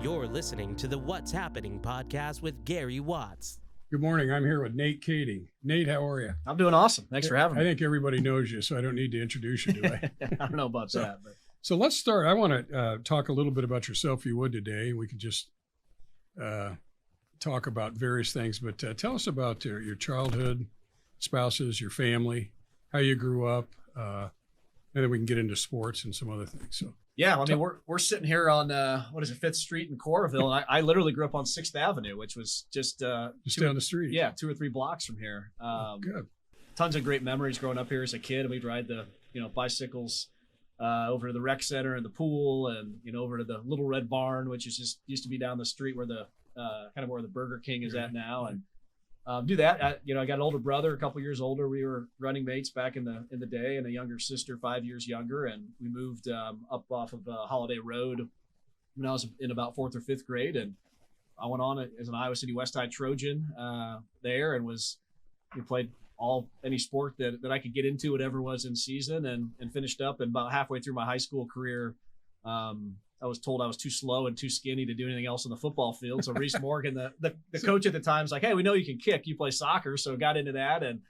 You're listening to the What's Happening podcast with Gary Watts. Good morning. I'm here with Nate Kaeding. Nate, how are you? I'm doing awesome. Thanks for having me. I think everybody knows you, so I don't need to introduce you, do I? I don't know about that. But. So let's start. I want to talk a little bit about yourself, if you would, today. We could just talk about various things, but tell us about your childhood, spouses, your family, how you grew up, and then we can get into sports and some other things. So. Yeah, I mean, we're sitting here on, 5th Street in Coralville, and I literally grew up on 6th Avenue, which was just down the street. Yeah, 2 or 3 blocks from here. Good. Tons of great memories growing up here as a kid, and we'd ride the bicycles over to the rec center and the pool, and over to the Little Red Barn, which is just used to be down the street where the kind of where the Burger King is at now, and do that. I got an older brother, a couple years older. We were running mates back in the day, and a younger sister, 5 years younger. And we moved up off of Holiday Road when I was in about 4th or 5th grade. And I went on as an Iowa City West High Trojan there, and played any sport that I could get into, whatever was in season, and finished up. And about halfway through my high school career, I was told I was too slow and too skinny to do anything else on the football field. So Reese Morgan, the coach at the time, was like, "Hey, we know you can kick. You play soccer." So got into that and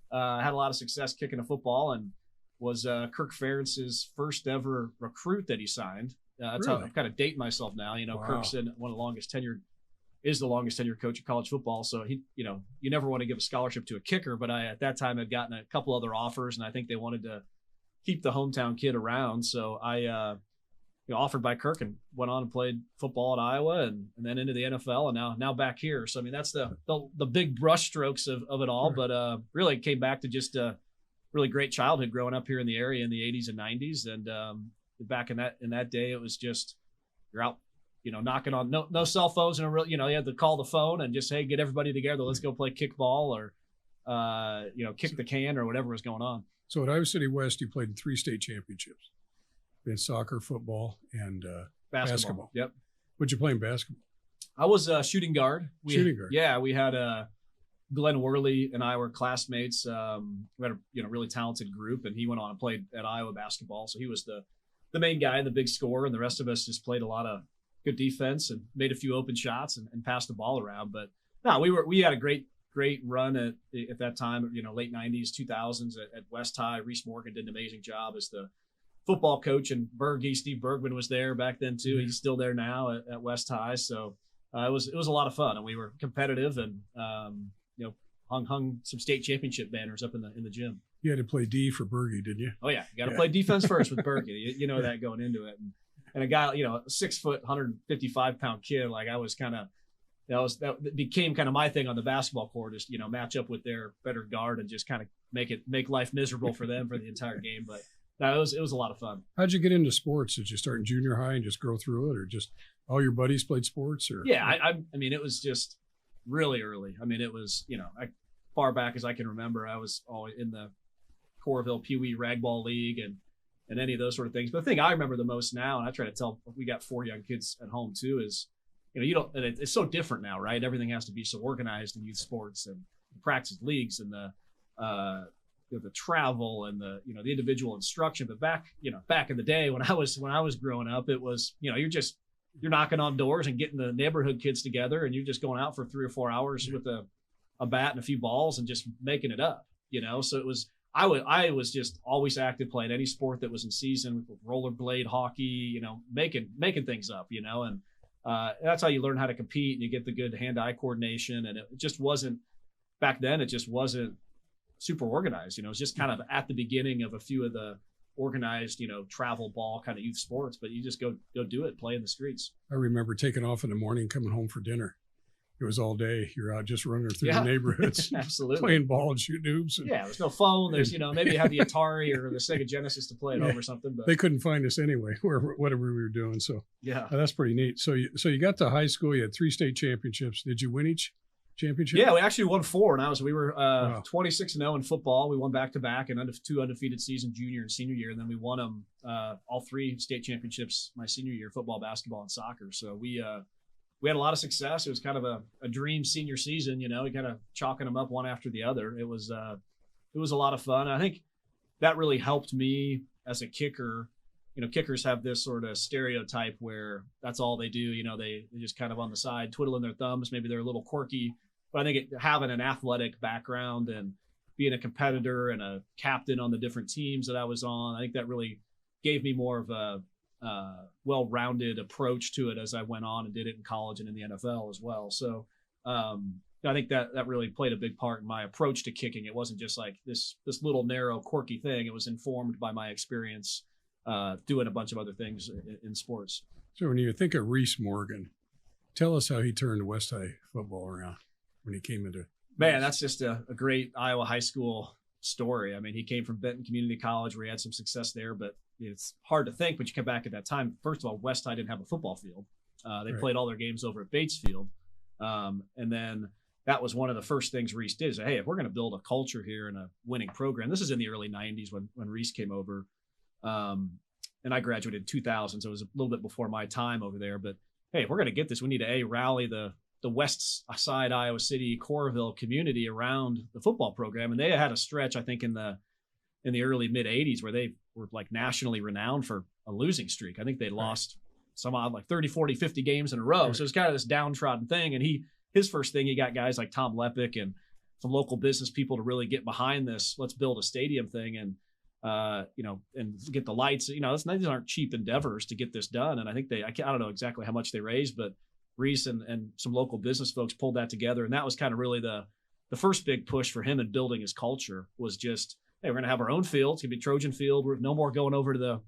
had a lot of success kicking a football, and was Kirk Ferentz's first ever recruit that he signed. That's Really? how I'm kind of dating myself now. Wow. Kirk's the longest tenured coach of college football. So he, you never want to give a scholarship to a kicker, but I at that time had gotten a couple other offers, and I think they wanted to keep the hometown kid around. So I offered by Kirk and went on and played football at Iowa and then into the NFL and now back here. So, I mean, that's the big brush strokes of it all, Right. but really came back to just a really great childhood growing up here in the area in the 80s and 90s. And back in that day, it was just, you're out, knocking on no cell phones and you had to call the phone and just, hey, get everybody together. Let's go play kickball or, kick the can or whatever was going on. So at Iowa City West, you played in 3 state championships in soccer, football, and basketball. Yep. What'd you play in basketball? I was shooting guard. Shooting guard. Yeah, we had Glenn Worley and I were classmates. We had a really talented group, and he went on and played at Iowa basketball. So he was the main guy, the big scorer, and the rest of us just played a lot of good defense and made a few open shots and passed the ball around. But no, we had a great run at that time. Late 90s, 2000s at West High. Reese Morgan did an amazing job as the football coach, and Steve Bergman was there back then too. He's still there now at West High. So it was a lot of fun, and we were competitive and hung some state championship banners up in the gym. You had to play D for Bergie, didn't you? Oh yeah, you got to play defense first with Berkey. You know that going into it, and a guy, a 6 foot, 155 pound kid, like I was kind of. That became kind of my thing on the basketball court, is match up with their better guard and just kind of make life miserable for them for the entire game. But no, it was a lot of fun. How'd you get into sports? Did you start in junior high and just grow through it, or just all your buddies played sports? Or yeah, I mean, it was just really early. I mean, it was far back as I can remember. I was always in the Coralville Pee Wee Ragball League and any of those sort of things. But the thing I remember the most now, and I try to tell, we got 4 young kids at home too, is it's so different now, right? Everything has to be so organized in youth sports and practice leagues and the travel and the individual instruction. But back in the day when I was growing up, it was, you're knocking on doors and getting the neighborhood kids together, and you're just going out for 3 or 4 hours with a bat and a few balls and just making it up, So it was, I was just always active, playing any sport that was in season, with rollerblade, hockey, making things up, and that's how you learn how to compete, and you get the good hand-eye coordination. And it just wasn't, back then, it just wasn't super organized. It was just kind of at the beginning of a few of the organized, travel ball kind of youth sports, but you just go do it, play in the streets. I remember taking off in the morning, coming home for dinner. It was all day. You're out just running through the neighborhoods, absolutely, playing ball and shooting hoops. Yeah, there's no phone. There's, maybe you had the Atari or the Sega Genesis to play at home or something. But they couldn't find us anyway, whatever we were doing. So yeah, that's pretty neat. So you got to high school. You had 3 state championships. Did you win each championship? Yeah, we actually won 4. And we were 26-0 in football. We won back-to-back and 2 undefeated season, junior and senior year. And then we won them all 3 state championships my senior year, football, basketball, and soccer. So we had a lot of success. It was kind of a dream senior season, we kind of chalking them up one after the other. It was a lot of fun. I think that really helped me as a kicker kickers have this sort of stereotype where that's all they do. They're just kind of on the side, twiddling their thumbs. Maybe they're a little quirky, but I think having an athletic background and being a competitor and a captain on the different teams that I was on, I think that really gave me more of a well-rounded approach to it as I went on and did it in college and in the NFL as well. So I think that really played a big part in my approach to kicking. It wasn't just like this little narrow quirky thing. It was informed by my experience doing a bunch of other things in sports. So when you think of Reese Morgan, tell us how he turned West High football around when he came into. Man, that's just a great Iowa high school story. I mean, he came from Benton Community College where he had some success there, but it's hard to think. But you come back at that time. First of all, West High didn't have a football field. They played all their games over at Bates Field, and then that was one of the first things Reese did. Is hey, if we're going to build a culture here and a winning program, this is in the early '90s when Reese came over. And I graduated in 2000, so it was a little bit before my time over there. But hey, if we're going to get this, we need to rally the west side Iowa City, Coralville community around the football program. And they had a stretch, I think, in the early mid 80s where they were like nationally renowned for a losing streak. I think they lost some odd like 30, 40, 50 games in a row. So it was kind of this downtrodden thing. And his first thing, he got guys like Tom Lepic and some local business people to really get behind this. Let's build a stadium thing. And and get the lights, these aren't cheap endeavors to get this done. And I think I don't know exactly how much they raised, but Reese and some local business folks pulled that together. And that was kind of really the first big push for him in building his culture was just, hey, we're going to have our own field. It's going to be Trojan field. We're no more going over to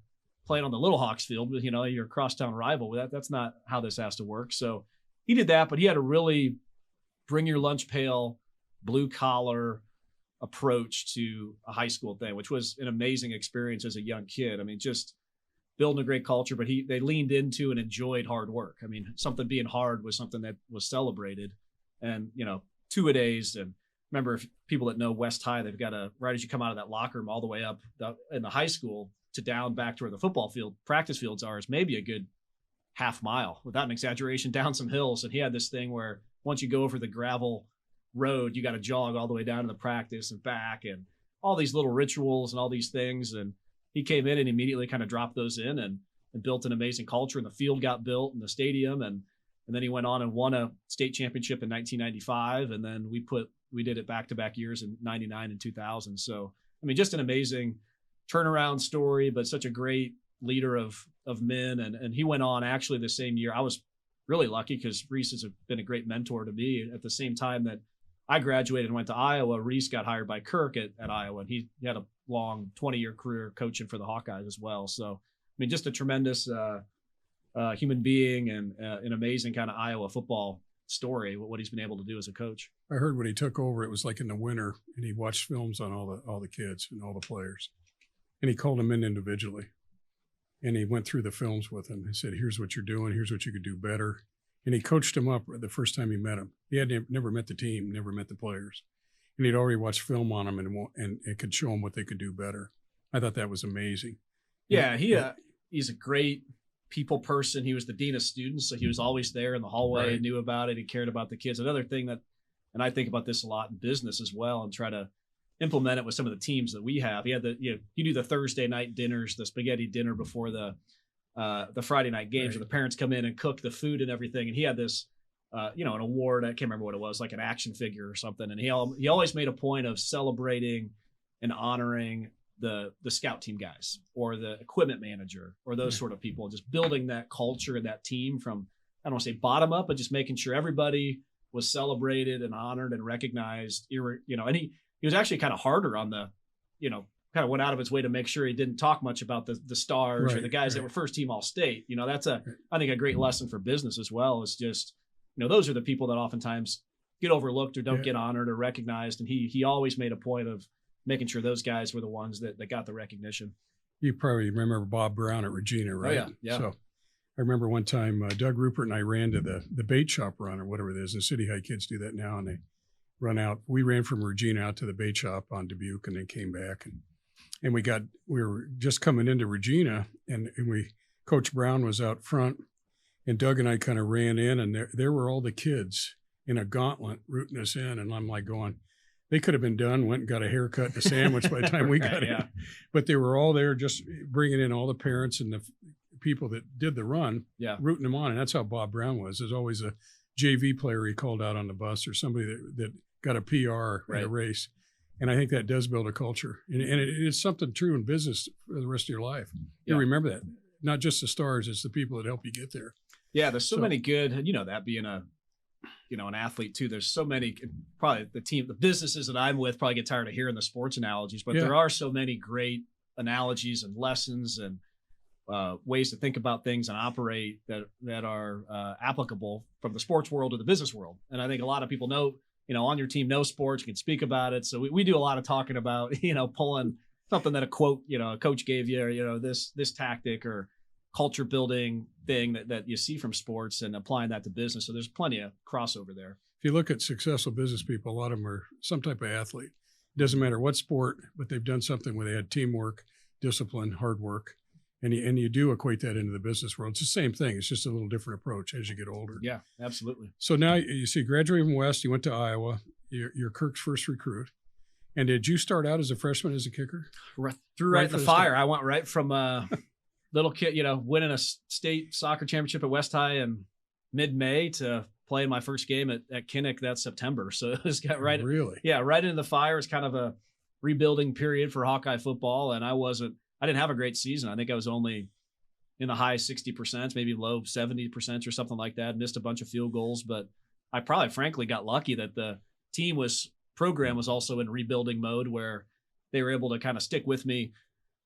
playing on the Little Hawks field with, your crosstown rival. That's not how this has to work. So he did that, but he had a really bring your lunch pail, blue collar approach to a high school thing, which was an amazing experience as a young kid. I mean, just building a great culture, but they leaned into and enjoyed hard work. I mean, something being hard was something that was celebrated. And, 2-a-days. And remember, if people that know West High, they've got right as you come out of that locker room all the way up in the high school to down back to where the football field, practice fields are, is maybe a good half mile without an exaggeration down some hills. And he had this thing where once you go over the gravel road, you got to jog all the way down to the practice and back and all these little rituals and all these things. And he came in and immediately kind of dropped those in and built an amazing culture, and the field got built and the stadium. And then he went on and won a state championship in 1995. And then we did it back-to-back years in 99 and 2000. So, I mean, just an amazing turnaround story, but such a great leader of men. And he went on actually the same year. I was really lucky because Reese has been a great mentor to me. At the same time that I graduated and went to Iowa, Reese got hired by Kirk at Iowa, and he had a long 20-year career coaching for the Hawkeyes as well. So, I mean, just a tremendous human being and an amazing kind of Iowa football story, what he's been able to do as a coach. I heard when he took over, it was like in the winter, and he watched films on all the kids and all the players, and he called them in individually, and he went through the films with them. He said, "Here's what you're doing. Here's what you could do better." And he coached them up the first time he met them. He had never met the team, never met the players. And he'd already watched film on them and it could show them what they could do better. I thought that was amazing. Yeah, he's a great people person. He was the dean of students, so he was always there in the hallway and knew about it. He cared about the kids. Another thing and I think about this a lot in business as well and try to implement it with some of the teams that we have. He had you do the Thursday night dinners, the spaghetti dinner before the Friday night games where the parents come in and cook the food and everything. And he had this, an award. I can't remember what it was, like an action figure or something. And he always made a point of celebrating and honoring the scout team guys or the equipment manager or those sort of people, just building that culture and that team from, I don't want to say bottom up, but just making sure everybody was celebrated and honored and recognized, and he was actually kind of harder on the, kind of went out of his way to make sure he didn't talk much about the stars or the guys that were first team All-State. That's I think a great lesson for business as well, is just, those are the people that oftentimes get overlooked or don't get honored or recognized. And he always made a point of making sure those guys were the ones that got the recognition. You probably remember Bob Brown at Regina, right? Oh, yeah. So I remember one time Doug Rupert and I ran to the bait shop run or whatever it is. The City High kids do that now, and they run out. We ran from Regina out to the bait shop on Dubuque and then came back. And we were just coming into Regina, and Coach Brown was out front, and Doug and I kind of ran in, and there were all the kids in a gauntlet rooting us in. And I'm like going, They could have been done, went and got a haircut and a sandwich by the time we got in. But they were all there just bringing in all the parents and the people that did the run, rooting them on. And that's how Bob Brown was. There's always a JV player he called out on the bus or somebody that got a PR in a race. And I think that does build a culture. And it is something true in business for the rest of your life. You remember that. Not just the stars, it's the people that help you get there. Yeah, there's so many good, that being an athlete too. There's so many, probably the businesses that I'm with probably get tired of hearing the sports analogies, but there are so many great analogies and lessons and ways to think about things and operate that are applicable from the sports world to the business world. And I think a lot of people know, on your team know sports, you can speak about it. So we do a lot of talking about, pulling something that a quote, a coach gave you, or, this tactic or culture building thing that you see from sports and applying that to business. So there's plenty of crossover there. If you look at successful business people, a lot of them are some type of athlete. It doesn't matter what sport, but they've done something where they had teamwork, discipline, hard work. And you do equate that into the business world. It's the same thing. It's just a little different approach as you get older. Yeah, absolutely. So now you see, graduating from West, you went to Iowa. You're Kirk's first recruit. And did you start out as a freshman as a kicker? Threw right in the fire. I went right from little kid, winning a state soccer championship at West High in mid-May to playing my first game at Kinnick that September. So it was got right. Really? Yeah, right into the fire. It's kind of a rebuilding period for Hawkeye football. And I didn't have a great season. I think I was only in the high 60%, maybe low 70% or something like that. Missed a bunch of field goals, but I probably frankly got lucky that the program was also in rebuilding mode where they were able to kind of stick with me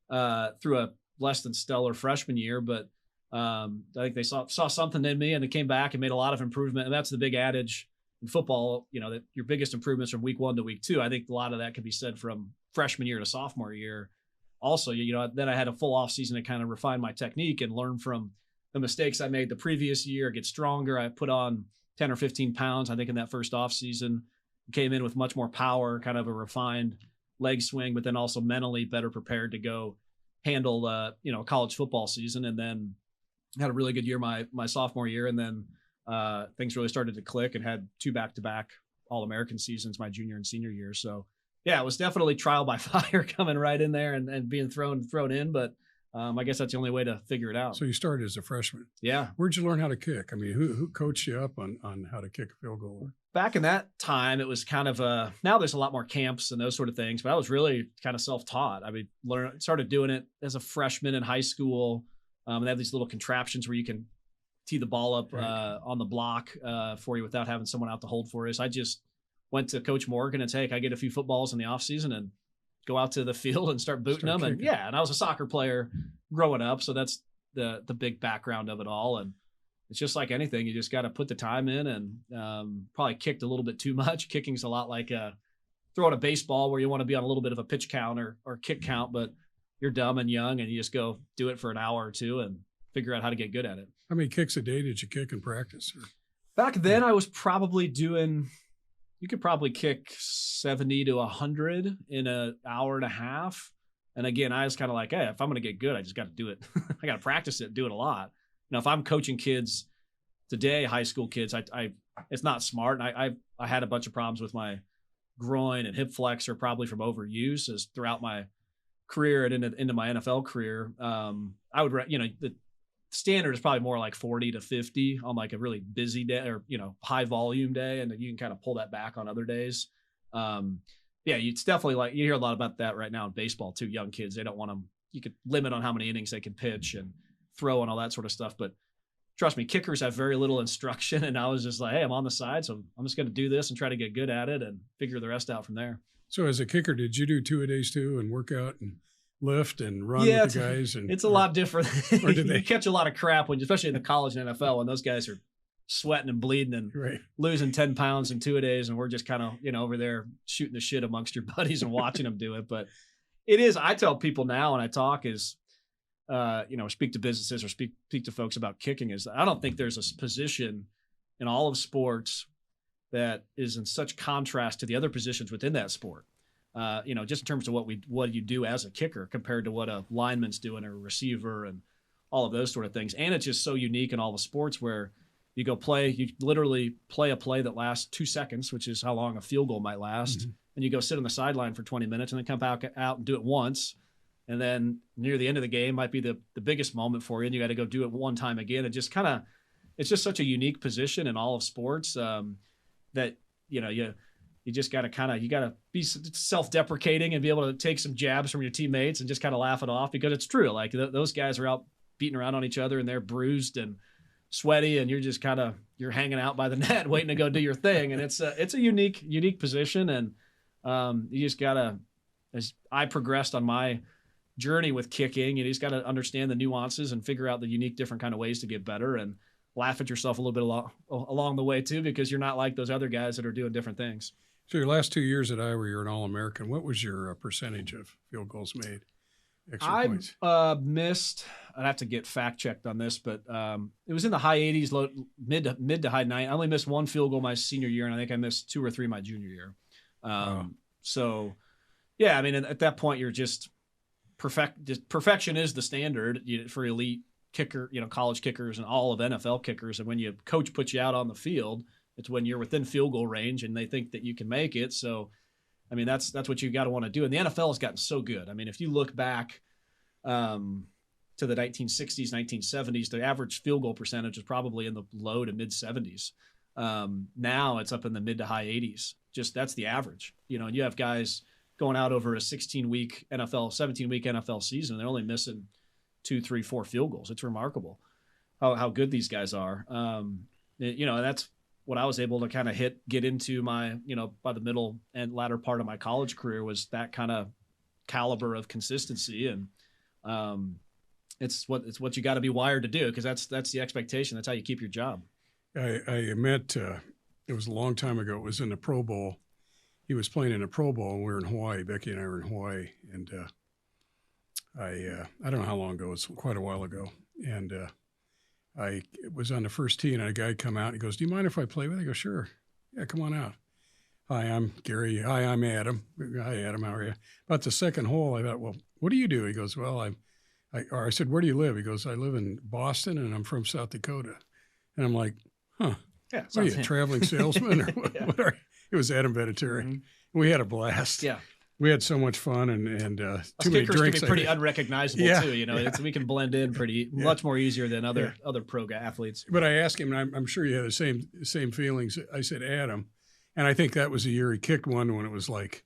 through a less than stellar freshman year. But I think they saw something in me and they came back and made a lot of improvement. And that's the big adage in football, that your biggest improvements from week 1 to week 2. I think a lot of that could be said from freshman year to sophomore year. Also, then I had a full off season to kind of refine my technique and learn from the mistakes I made the previous year, get stronger. I put on 10 or 15 pounds, I think, in that first off season. Came in with much more power, kind of a refined leg swing, but then also mentally better prepared to go handle, college football season. And then had a really good year my sophomore year. And then things really started to click and had 2 back-to-back All-American seasons my junior and senior year. So yeah, it was definitely trial by fire coming right in there and being thrown in. But I guess that's the only way to figure it out. So you started as a freshman. Yeah. Where'd you learn how to kick? I mean, who coached you up on how to kick a field goal? Back in that time, it was kind of now there's a lot more camps and those sort of things, but I was really kind of self-taught. I mean, started doing it as a freshman in high school. And they have these little contraptions where you can tee the ball up on the block for you without having someone out to hold for you. So I just went to Coach Morgan and say, hey, I get a few footballs in the off season and go out to the field and start booting them. Kicking. And I was a soccer player growing up. So that's the big background of it all. And it's just like anything. You just got to put the time in and probably kicked a little bit too much. Kicking's a lot like throwing a baseball where you want to be on a little bit of a pitch count or kick count, but you're dumb and young and you just go do it for an hour or two and figure out how to get good at it. How many kicks a day did you kick in practice? Back then I was probably you could probably kick 70 to 100 in an hour and a half. And again, I was kind of like, hey, if I'm going to get good, I just got to do it. I got to practice it, do it a lot. Now, if I'm coaching kids today, high school kids, it's not smart. And I had a bunch of problems with my groin and hip flexor, probably from overuse as throughout my career and into my NFL career. I would, the standard is probably more like 40 to 50 on like a really busy day or, high volume day. And you can kind of pull that back on other days. It's definitely you hear a lot about that right now in baseball too. Young kids, they don't want them. You could limit on how many innings they can pitch and throw and all that sort of stuff. But trust me, kickers have very little instruction. And I was just like, hey, I'm on the side. So I'm just going to do this and try to get good at it and figure the rest out from there. So as a kicker, did you do 2-a-days too and work out and lift and run with the guys? It's a lot different. Or did they catch a lot of crap especially in the college and NFL, when those guys are sweating and bleeding and losing 10 pounds in 2-a-days. And we're just kind of, over there shooting the shit amongst your buddies and watching them do it. But it is, I tell people now when I talk is, speak to businesses or speak to folks about kicking is I don't think there's a position in all of sports that is in such contrast to the other positions within that sport. Just in terms of what you do as a kicker compared to what a lineman's doing or a receiver and all of those sort of things. And it's just so unique in all the sports where you literally play a play that lasts 2 seconds, which is how long a field goal might last. Mm-hmm. and you go sit on the sideline for 20 minutes and then come back out and do it once. And then near the end of the game might be the biggest moment for you, and you got to go do it one time again. It just kind of, it's just such a unique position in all of sports that, you just got to you got to be self-deprecating and be able to take some jabs from your teammates and just kind of laugh it off, because it's true. Like those guys are out beating around on each other and they're bruised and sweaty, and you're just you're hanging out by the net waiting to go do your thing. And it's a unique position. And you just gotta, as I progressed on my journey with kicking, you just got to understand the nuances and figure out the unique different kind of ways to get better, and laugh at yourself a little bit along the way too, because you're not like those other guys that are doing different things. So your last 2 years at Iowa, you're an All-American. What was your percentage of field goals made? Extra points? Missed. I'd have to get fact checked on this, but it was in the high 80s, mid to high 90s. I only missed one field goal my senior year, and I think I missed 2 or 3 my junior year. So, yeah, I mean, at that point, you're just perfection is the standard for elite kicker, college kickers and all of NFL kickers. And when your coach puts you out on the field, it's when you're within field goal range and they think that you can make it. So, I mean, that's what you got to want to do. And the NFL has gotten so good. I mean, if you look back to the 1960s, 1970s, the average field goal percentage was probably in the low to mid 70s. Now it's up in the mid to high 80s. Just that's the average, and you have guys going out over a 17-week NFL season. They're only missing 2, 3, 4 field goals. It's remarkable how good these guys are. And that's what I was able to kind of get into my, by the middle and latter part of my college career, was that kind of caliber of consistency. And it's what you got to be wired to do, because that's the expectation. That's how you keep your job. I met, it was a long time ago. It was in the Pro Bowl. He was playing in a Pro Bowl, and we were in Hawaii. Becky and I were in Hawaii, and I don't know how long ago. It was quite a while ago. And I was on the first tee, and a guy come out. And he goes, "Do you mind if I play with you?" I go, "Sure. Yeah, come on out." "Hi, I'm Gary." "Hi, I'm Adam." "Hi, Adam. How are you?" About the second hole, I thought, "Well, what do you do?" He goes, "Well, I said, "Where do you live?" He goes, "I live in Boston, and I'm from South Dakota." And I'm like, "Huh? Yeah, what are you, a traveling salesman?" Or what, Yeah. What are you? It was Adam Vinatieri. Mm-hmm. We had a blast. Yeah. We had so much fun, and too many kickers drinks. can be pretty unrecognizable too. Yeah. We can blend in much more easier than other pro athletes. But I asked him, and I'm sure you had the same feelings. I said, "Adam," and I think that was the year he kicked one when it was like,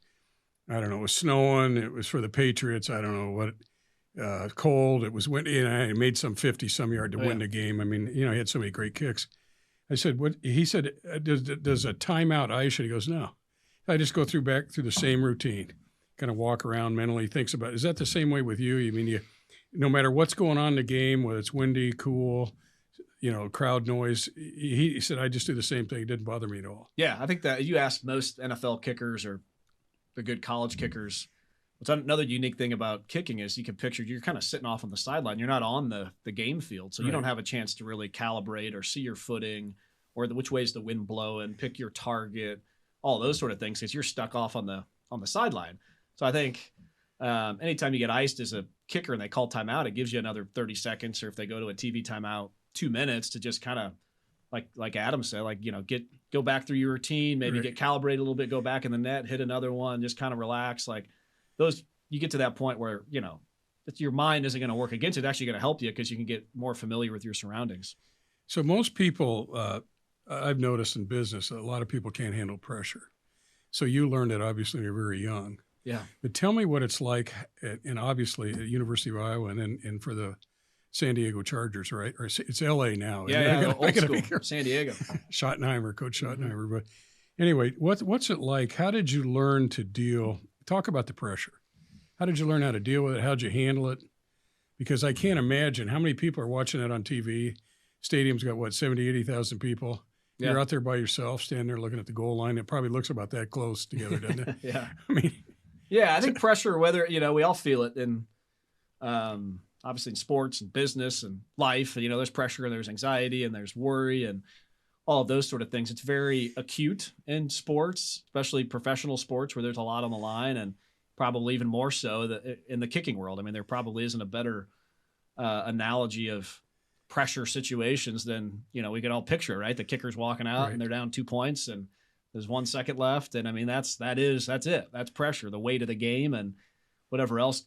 I don't know, it was snowing. It was for the Patriots. I don't know what, cold. It was windy, and I made some 50-some yard to win the game. I mean, he had so many great kicks. I said, "What?" He said, "Does a timeout ice?" And he goes, "No. I just go back through the same routine, kind of walk around mentally, thinks about it." Is that the same way with you? I mean, no matter what's going on in the game, whether it's windy, cool, crowd noise, he said, "I just do the same thing. It didn't bother me at all." Yeah, I think that you ask most NFL kickers or the good college kickers, what's another unique thing about kicking is you can picture you're kind of sitting off on the sideline. You're not on the game field, so you don't have a chance to really calibrate or see your footing or which way's the wind blowing, pick your target, all those sort of things, because you're stuck off on the sideline. So I think anytime you get iced as a kicker and they call timeout, it gives you another 30 seconds, or if they go to a TV timeout, 2 minutes to just kind of, like Adam said, go back through your routine, maybe get calibrated a little bit, go back in the net, hit another one, just kind of relax. Like those, you get to that point where, your mind isn't going to work against it. It's actually going to help you because you can get more familiar with your surroundings. So most people, I've noticed in business, a lot of people can't handle pressure. So you learned it obviously when you were very young. Yeah. But tell me what it's like, and obviously at University of Iowa, and for the San Diego Chargers, right? Or it's L.A. now. Yeah, old school, San Diego. Schottenheimer, Coach Schottenheimer. But anyway, what's it like? How did you learn to deal? Talk about the pressure. How did you learn how to deal with it? How did you handle it? Because I can't imagine how many people are watching it on TV. Stadium's got, 70, 80,000 people. Yeah. You're out there by yourself, standing there looking at the goal line. It probably looks about that close together, doesn't it? Yeah. I mean, I think pressure, whether, we all feel it in, obviously in sports and business and life, there's pressure and there's anxiety and there's worry and all of those sort of things. It's very acute in sports, especially professional sports where there's a lot on the line, and probably even more so in the kicking world. I mean, there probably isn't a better analogy of pressure situations than, we can all picture, right? The kicker's walking out and they're down 2 points and There's 1 second left. And I mean, that's it. That's pressure, the weight of the game and whatever else,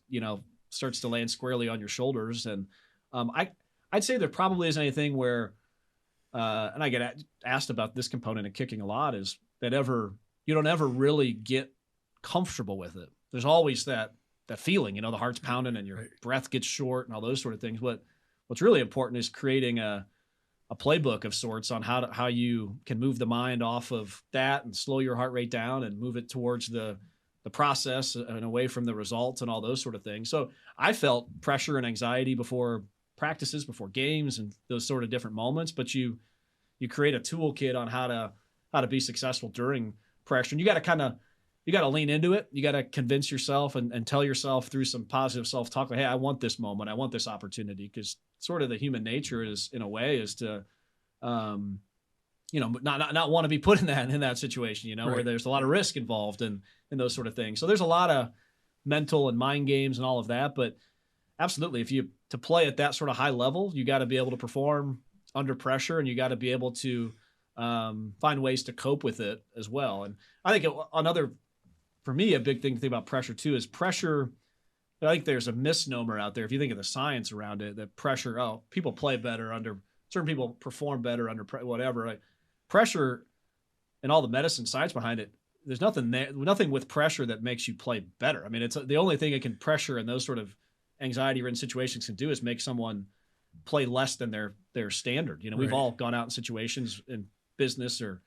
starts to land squarely on your shoulders. And I'd say there probably isn't anything where, and I get asked about this component of kicking a lot, is that you don't ever really get comfortable with it. There's always that feeling, the heart's pounding and your breath gets short and all those sort of things. What's really important is creating a playbook of sorts on how you can move the mind off of that and slow your heart rate down and move it towards the process and away from the results and all those sort of things. So I felt pressure and anxiety before practices, before games, and those sort of different moments. But you create a toolkit on how to be successful during pressure, and you got to lean into it. You got to convince yourself and tell yourself through some positive self-talk, like, hey, I want this moment, I want this opportunity, because sort of the human nature is, in a way, is to not want to be put in that situation, where there's a lot of risk involved and those sort of things. So there's a lot of mental and mind games and all of that. But absolutely, to play at that sort of high level, you got to be able to perform under pressure, and you got to be able to find ways to cope with it as well. And I think for me, a big thing to think about pressure too is pressure. I think there's a misnomer out there, if you think of the science around it, that pressure, people play better under, certain people perform better under whatever. Right? Pressure and all the medicine science behind it, there's nothing with pressure that makes you play better. I mean, it's the only thing it can, pressure and those sort of anxiety-ridden situations can do, is make someone play less than their standard. We've all gone out in situations in business or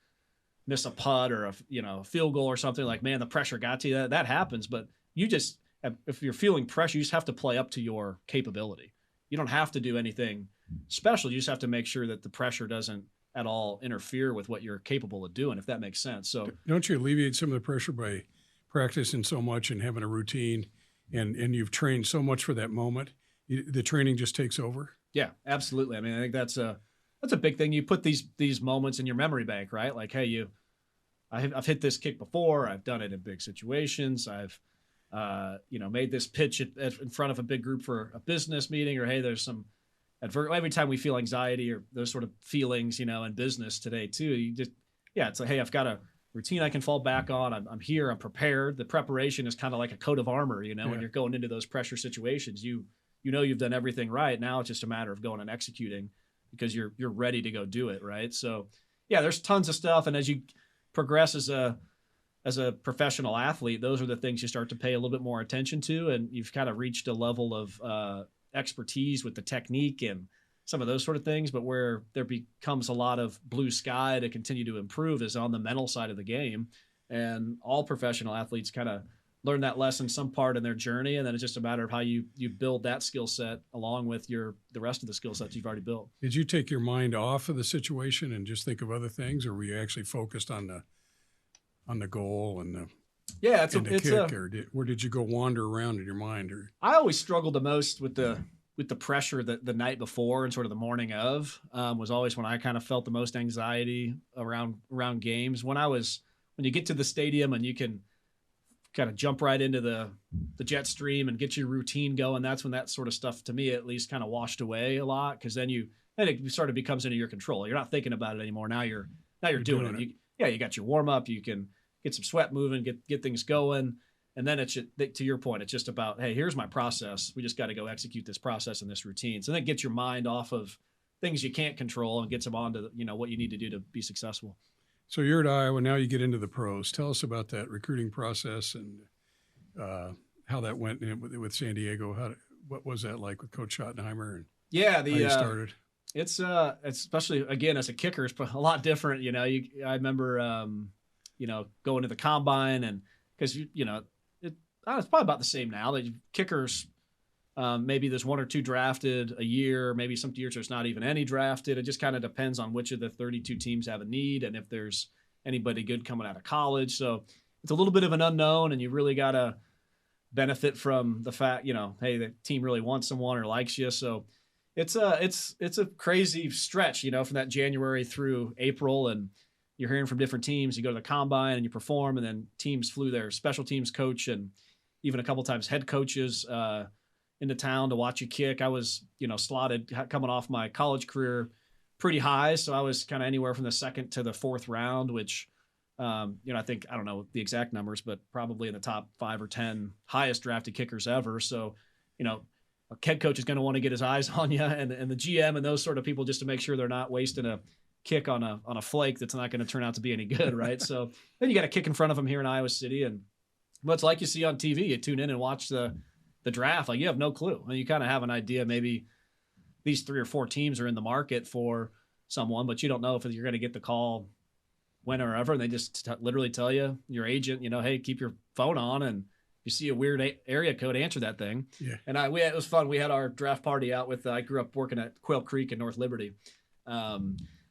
miss a putt or a field goal or something, like, man, the pressure got to you. That happens, but if you're feeling pressure, you just have to play up to your capability. You don't have to do anything special. You just have to make sure that the pressure doesn't at all interfere with what you're capable of doing, if that makes sense. So don't you alleviate some of the pressure by practicing so much and having a routine, and you've trained so much for that moment? The training just takes over. Yeah, absolutely. I mean, I think that's a big thing. You put these moments in your memory bank, right? Like, hey, I've hit this kick before. I've done it in big situations. I've made this pitch in front of a big group for a business meeting, or hey, there's some every time we feel anxiety or those sort of feelings, in business today too, it's like, hey, I've got a routine I can fall back on. I'm here. I'm prepared. The preparation is kind of like a coat of armor, when you're going into those pressure situations, you've done everything right. Now it's just a matter of going and executing, because you're ready to go do it. Right. So yeah, there's tons of stuff. And as you progress as a professional athlete, those are the things you start to pay a little bit more attention to. And you've kind of reached a level of expertise with the technique and some of those sort of things. But where there becomes a lot of blue sky to continue to improve is on the mental side of the game. And all professional athletes kind of learn that lesson some part in their journey. And then it's just a matter of how you build that skill set along with the rest of the skill sets you've already built. Did you take your mind off of the situation and just think of other things, or were you actually focused on the goal and the kick, or did you go wander around in your mind? Or I always struggled the most with the pressure the night before and sort of the morning of, was always when I kind of felt the most anxiety around games. When you get to the stadium and you can kind of jump right into the jet stream and get your routine going, that's when that sort of stuff, to me at least, kind of washed away a lot, because then it sort of becomes into your control. You're not thinking about it anymore. Now you're doing it. You got your warm up. You can get some sweat moving, get things going, and then to your point, it's just about, hey, here's my process. We just got to go execute this process and this routine. So then get your mind off of things you can't control and get them onto what you need to do to be successful. So you're at Iowa, now you get into the pros. Tell us about that recruiting process and how that went with San Diego. What was that like with Coach Schottenheimer? And how you started? It's especially, again, as a kicker, it's a lot different. I remember, going to the combine, and because it's probably about the same now. That kickers, maybe there's one or two drafted a year. Maybe some years there's not even any drafted. It just kind of depends on which of the 32 teams have a need and if there's anybody good coming out of college. So it's a little bit of an unknown, and you really got to benefit from the fact, hey, the team really wants someone or likes you. So it's a crazy stretch, from that January through April, and you're hearing from different teams. You go to the combine and you perform, and then teams flew their special teams coach and even a couple times head coaches into town to watch you kick. I was, slotted coming off my college career pretty high. So I was kind of anywhere from the second to the fourth round, which I think, I don't know the exact numbers, but probably in the top 5 or 10 highest drafted kickers ever. So, a head coach is going to want to get his eyes on you and the GM and those sort of people just to make sure they're not wasting a kick on a flake that's not going to turn out to be any good, right? So then you got a kick in front of them here in Iowa City, and well, it's like you see on TV. You tune in and watch the draft, like you have no clue, and you kind of have an idea maybe these 3 or 4 teams are in the market for someone, but you don't know if you're going to get the call when or ever, and they just literally tell you, your agent, hey, keep your phone on, and if you see a weird area code, answer that thing. Yeah. And it was fun. We had our draft party out with, I grew up working at Quail Creek in North Liberty. I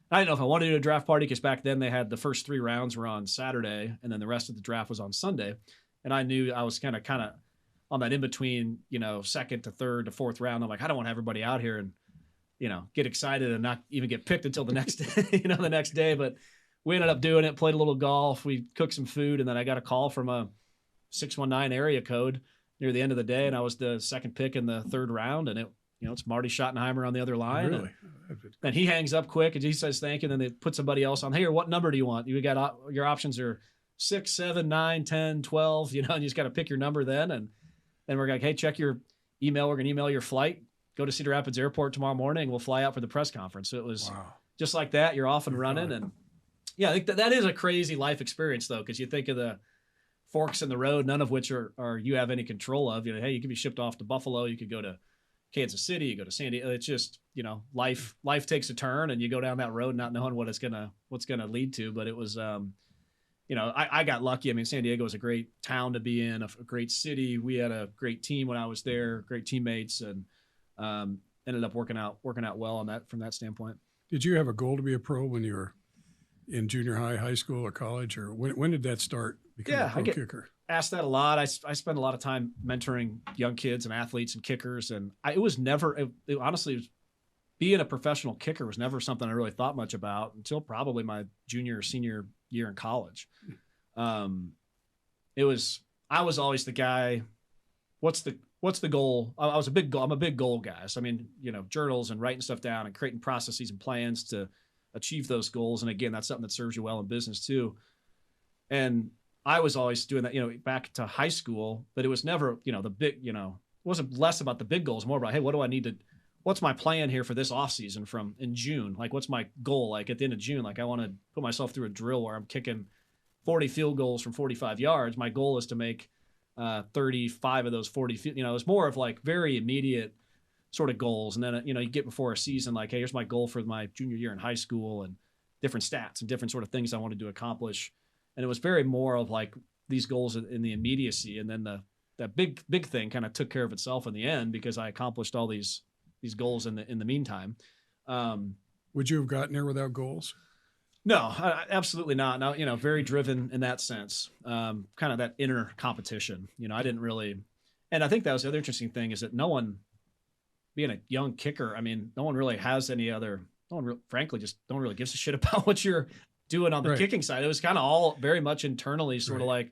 didn't know if I wanted to do a draft party because back then they had the first 3 rounds were on Saturday, and then the rest of the draft was on Sunday. And I knew I was kind of on that in between, second to third to fourth round. I'm like, I don't want everybody out here and, get excited and not even get picked until the next day, the next day. But we ended up doing it, played a little golf. We cooked some food, and then I got a call from a 619 area code near the end of the day, and I was the second pick in the 3rd round, and it's Marty Schottenheimer on the other line. Really? And he hangs up quick, and he says thank you, and then they put somebody else on. Hey, what number do you want? You got your options are 6, 7, 9, 10, 12, and you just got to pick your number then. And then we're like, hey, check your email. We're going to email your flight. Go to Cedar Rapids Airport tomorrow morning. We'll fly out for the press conference. So it was just like that. You're off and running. And yeah, I think that is a crazy life experience, though, because you think of the forks in the road, none of which are you have any control of. Hey, you could be shipped off to Buffalo. You could go to Kansas City. You go to San Diego. It's just, life takes a turn, and you go down that road not knowing what's gonna lead to. But it was, I got lucky. I mean, San Diego was a great town to be in, a great city. We had a great team when I was there, great teammates, and ended up working out well on that from that standpoint. Did you have a goal to be a pro when you were in junior high, high school, or college, or when did that start becoming a pro kicker? Asked that a lot. I spent a lot of time mentoring young kids and athletes and kickers, and honestly, being a professional kicker was never something I really thought much about until probably my junior or senior year in college. I was always the guy. What's the goal? I'm a big goal guy. So I mean, journals and writing stuff down and creating processes and plans to achieve those goals. And again, that's something that serves you well in business too. And I was always doing that, back to high school, but it was never, the big, it wasn't less about the big goals, more about, hey, what do I need to, what's my plan here for this off season in June? Like, what's my goal? Like at the end of June, like I want to put myself through a drill where I'm kicking 40 field goals from 45 yards. My goal is to make 35 of those 40, it's more of like very immediate sort of goals. And then, you get before a season, like, hey, here's my goal for my junior year in high school and different stats and different sort of things I wanted to accomplish. And it was very more of like these goals in the immediacy. And then that big thing kind of took care of itself in the end because I accomplished all these goals in the meantime. Would you have gotten there without goals? No, absolutely not. Now, very driven in that sense, kind of that inner competition. I didn't really, and I think that was the other interesting thing is that no one, being a young kicker, I mean, no one really has frankly, just don't really gives a shit about what you're doing on the kicking side. It was kind of all very much internally sort of like,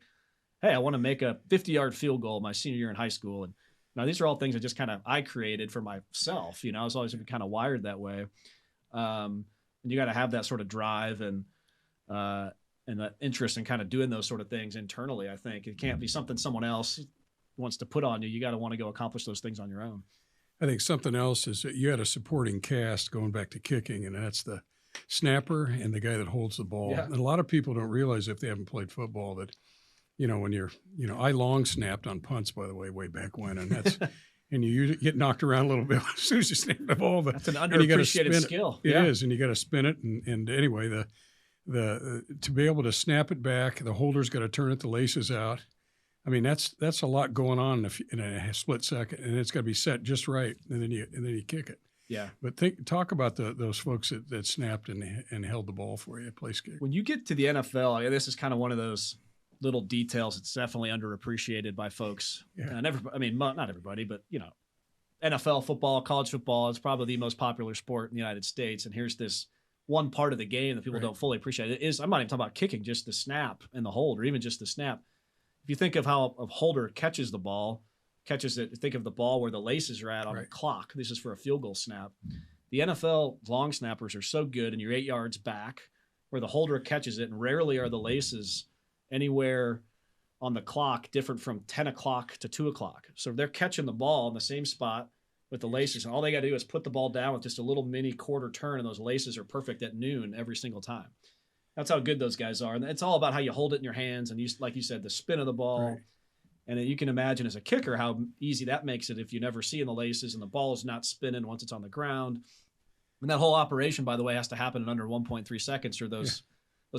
hey, I want to make a 50-yard field goal my senior year in high schole. And now these are all things that just kind of I created for myself. I was always kind of wired that way. And you got to have that sort of drive and that interest in kind of doing those sort of things internally. I think it can't be something someone else wants to put on you. You got to want to go accomplish those things on your own. I think something else is that you had a supporting cast going back to kicking, and that's the snapper and the guy that holds the ball. Yeah. And a lot of people don't realize if they haven't played football that, when you're, I long snapped on punts, by the way back when, and that's, and you get knocked around a little bit as soon as you snap the ball. But that's an underappreciated skill. It is, and you got to spin it. And anyway, the to be able to snap it back, the holder's got to turn it, the laces out. I mean, that's a lot going on in a split second, and it's got to be set just right, and then you kick it. Yeah. But talk about those folks that snapped and held the ball for you, place kick. When you get to the NFL, this is kind of one of those little details that's definitely underappreciated by folks. Yeah. Not everybody, but NFL football, college football is probably the most popular sport in the United States, and here's this one part of the game that people don't fully appreciate. I'm not even talking about kicking, just the snap and the hold, or even just the snap. If you think of how a holder catches the ball, think of the ball where the laces are at on the clock. This is for a field goal snap. The NFL long snappers are so good, and you're 8 yards back. where the holder catches it, and rarely are the laces anywhere on the clock different from 10 o'clock to 2 o'clock. So they're catching the ball in the same spot with the laces, and all they got to do is put the ball down with just a little mini quarter turn, and those laces are perfect at noon every single time. That's how good those guys are. And it's all about how you hold it in your hands, and you, like you said, the spin of the ball. Right. And you can imagine as a kicker how easy that makes it if you never see in the laces and the ball is not spinning once it's on the ground. And that whole operation, by the way, has to happen in under 1.3 seconds, or those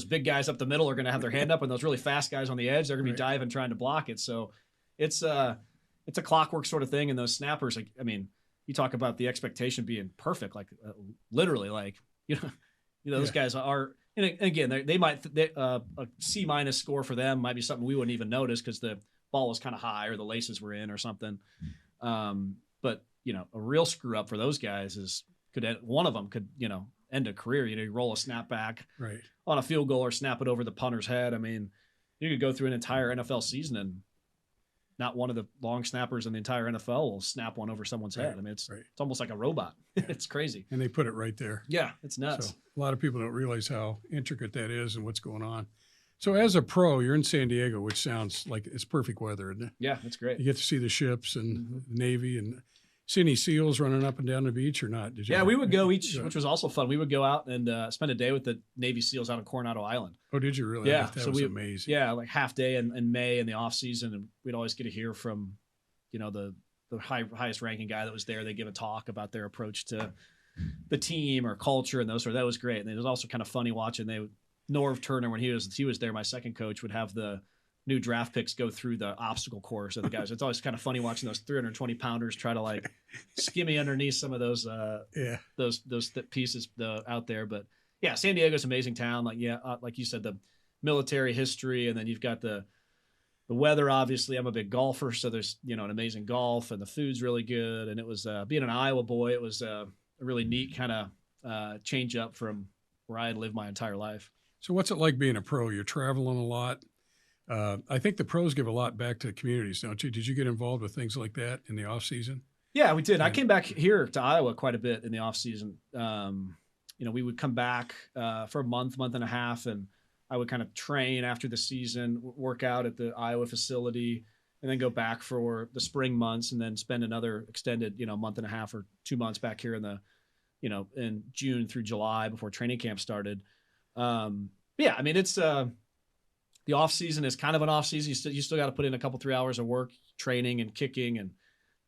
big guys up the middle are going to have their hand up, and those really fast guys on the edge, they're going to be diving trying to block it. So it's a clockwork sort of thing. And those snappers, like, I mean, you talk about the expectation being perfect, like literally, like, those guys are, and again, they might, a C- score for them might be something we wouldn't even notice because the ball was kind of high or the laces were in or something. But, a real screw up for those guys one of them could, end a career. You roll a snapback on a field goal or snap it over the punter's head. I mean, you could go through an entire NFL season and not one of the long snappers in the entire NFL will snap one over someone's head. I mean, it's almost like a robot. It's crazy. And they put it right there. Yeah, it's nuts. So a lot of people don't realize how intricate that is and what's going on. So as a pro, you're in San Diego, which sounds like it's perfect weather, isn't it? Yeah, that's great. You get to see the ships and the Navy, and see any SEALs running up and down the beach or not? Did you? Yeah, we would go which was also fun. We would go out and spend a day with the Navy SEALs out on Coronado Island. Oh, did you really? Yeah, that was amazing. Yeah, like half day in May in the off season, and we'd always get to hear from, the highest ranking guy that was there. They give a talk about their approach to the team or culture and those sort. That was great. And it was also kind of funny watching. Norv Turner, when he was there, my second coach, would have the new draft picks go through the obstacle course of the guys. It's always kind of funny watching those 320 pounders try to like skimmy underneath some of those pieces out there. But yeah, San Diego's an amazing town. Like you said, the military history, and then you've got the weather. Obviously, I'm a big golfer, so there's an amazing golf, and the food's really good. And it was being an Iowa boy, it was a really neat kind of change up from where I had lived my entire life. So what's it like being a pro? You're traveling a lot. I think the pros give a lot back to the communities, don't you? Did you get involved with things like that in the off season? Yeah, we did. And I came back here to Iowa quite a bit in the off season. We would come back for a month and a half, and I would kind of train after the season, work out at the Iowa facility, and then go back for the spring months, and then spend another extended, month and a half or 2 months back here in the, in June through July before training camp started. Yeah, I mean, it's the off season is kind of an off season. You still got to put in a couple 3 hours of work, training and kicking and